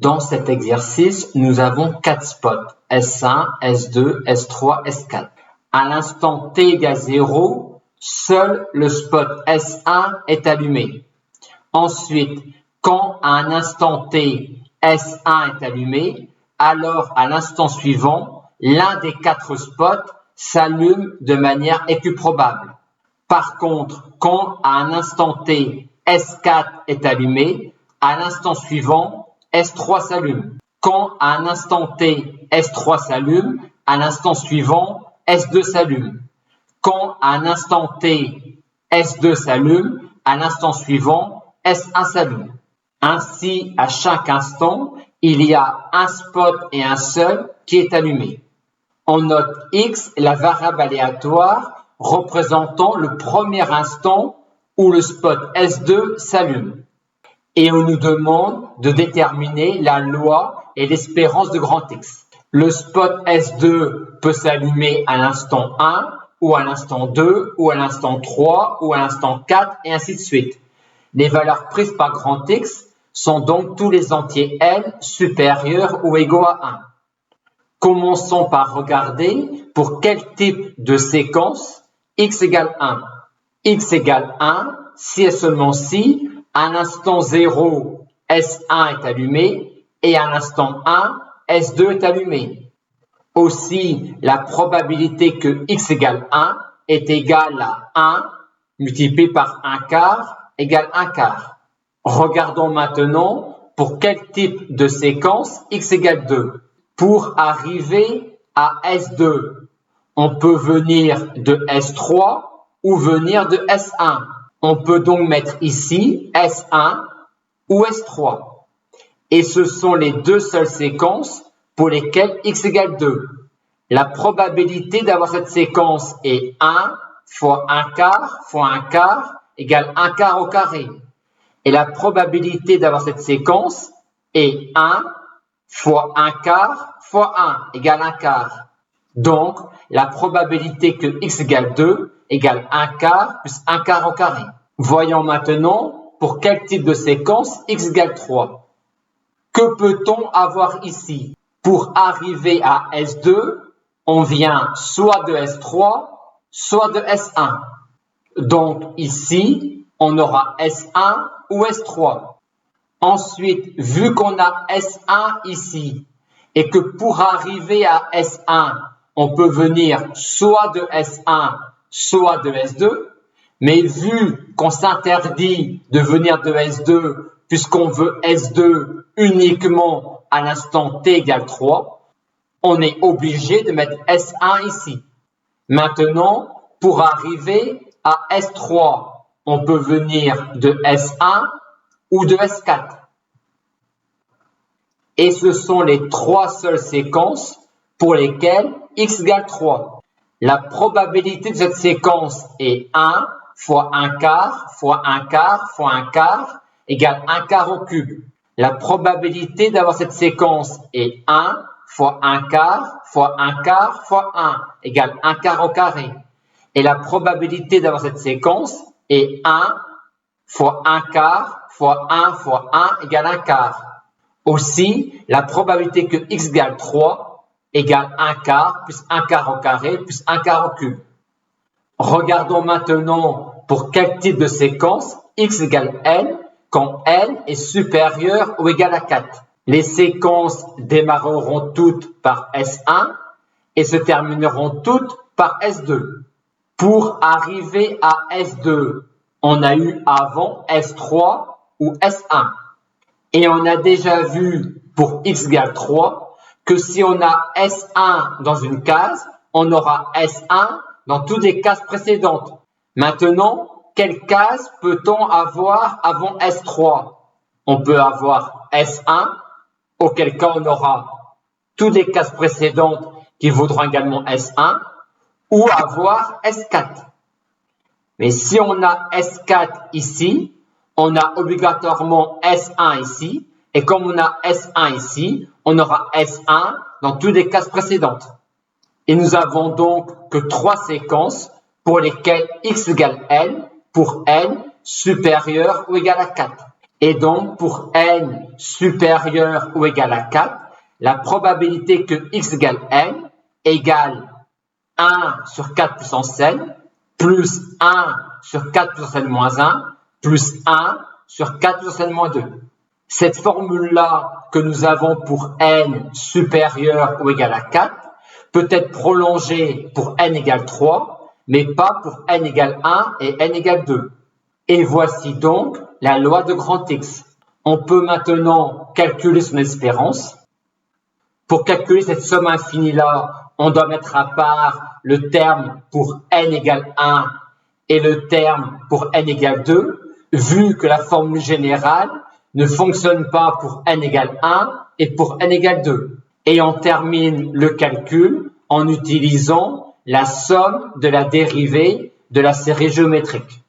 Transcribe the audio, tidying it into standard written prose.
Dans cet exercice, nous avons 4 spots, S1, S2, S3, S4. À l'instant t égale 0, seul le spot S1 est allumé. Ensuite, quand à un instant t, S1 est allumé, alors à l'instant suivant, l'un des 4 spots s'allume de manière équiprobable. Par contre, quand à un instant t, S4 est allumé, à l'instant suivant, S3 s'allume. Quand à un instant t, S3 s'allume, à l'instant suivant, S2 s'allume. Quand à un instant t, S2 s'allume, à l'instant suivant, S1 s'allume. Ainsi, à chaque instant, il y a un spot et un seul qui est allumé. On note X, la variable aléatoire représentant le premier instant où le spot S2 s'allume. Et on nous demande de déterminer la loi et l'espérance de grand X. Le spot S2 peut s'allumer à l'instant 1, ou à l'instant 2, ou à l'instant 3, ou à l'instant 4, et ainsi de suite. Les valeurs prises par grand X sont donc tous les entiers N supérieurs ou égaux à 1. Commençons par regarder pour quel type de séquence X égale 1. X égale 1 si et seulement si à l'instant 0, S1 est allumé et à l'instant 1, S2 est allumé. Aussi, la probabilité que X égale 1 est égale à 1 multiplié par 1 quart égale 1 quart. Regardons maintenant pour quel type de séquence X égale 2. Pour arriver à S2, on peut venir de S3 ou venir de S1. On peut donc mettre ici S1 ou S3. Et ce sont les deux seules séquences pour lesquelles X égale 2. La probabilité d'avoir cette séquence est 1 fois 1 quart fois 1 quart égale 1 quart au carré. Et la probabilité d'avoir cette séquence est 1 fois 1 quart fois 1 égale 1 quart. Donc, la probabilité que X égale 2 égale 1 quart plus 1 quart au carré. Voyons maintenant pour quel type de séquence X égale 3. Que peut-on avoir ici? Pour arriver à S2, on vient soit de S3, soit de S1. Donc ici, on aura S1 ou S3. Ensuite, vu qu'on a S1 ici, et que pour arriver à S1, on peut venir soit de S1, soit de S2, mais vu qu'on s'interdit de venir de S2, puisqu'on veut S2 uniquement à l'instant t égale 3, on est obligé de mettre S1 ici. Maintenant, pour arriver à S3, on peut venir de S1 ou de S4. Et ce sont les 3 seules séquences pour lesquelles X égale 3. La probabilité de cette séquence est 1 fois 1 quart fois 1 quart fois 1 quart égale 1 quart au cube. La probabilité d'avoir cette séquence est 1 fois 1 quart fois 1 quart fois 1 égale 1 quart au carré. Et la probabilité d'avoir cette séquence est 1 fois 1 quart fois 1 fois 1 égale 1 quart. Aussi, la probabilité que X égale 3 égale 1 quart plus 1 quart au carré plus 1 quart au cube. Regardons maintenant pour quel type de séquence X égale N quand N est supérieur ou égal à 4. Les séquences démarreront toutes par S1 et se termineront toutes par S2. Pour arriver à S2, on a eu avant S3 ou S1. Et on a déjà vu pour X égale 3 que si on a S1 dans une case, on aura S1 dans toutes les cases précédentes. Maintenant, quelle case peut-on avoir avant S3? On peut avoir S1, auquel cas on aura toutes les cases précédentes qui vaudront également S1, ou avoir S4. Mais si on a S4 ici, on a obligatoirement S1 ici, et comme on a S1 ici, on aura S1 dans toutes les cases précédentes. Et nous avons donc que 3 séquences pour lesquelles X égale N pour N supérieur ou égal à 4. Et donc, pour n supérieur ou égal à 4, la probabilité que x égale n égale 1 sur 4 puissance n plus 1 sur 4 puissance n moins 1 plus 1 sur 4 puissance n moins 2. Cette formule-là que nous avons pour n supérieur ou égal à 4 peut être prolongée pour n égale 3, mais pas pour n égale 1 et n égale 2. Et voici donc la loi de grand X. On peut maintenant calculer son espérance. Pour calculer cette somme infinie-là, on doit mettre à part le terme pour n égale 1 et le terme pour n égale 2, vu que la formule générale ne fonctionne pas pour n égale 1 et pour n égale 2. Et on termine le calcul en utilisant la somme de la dérivée de la série géométrique.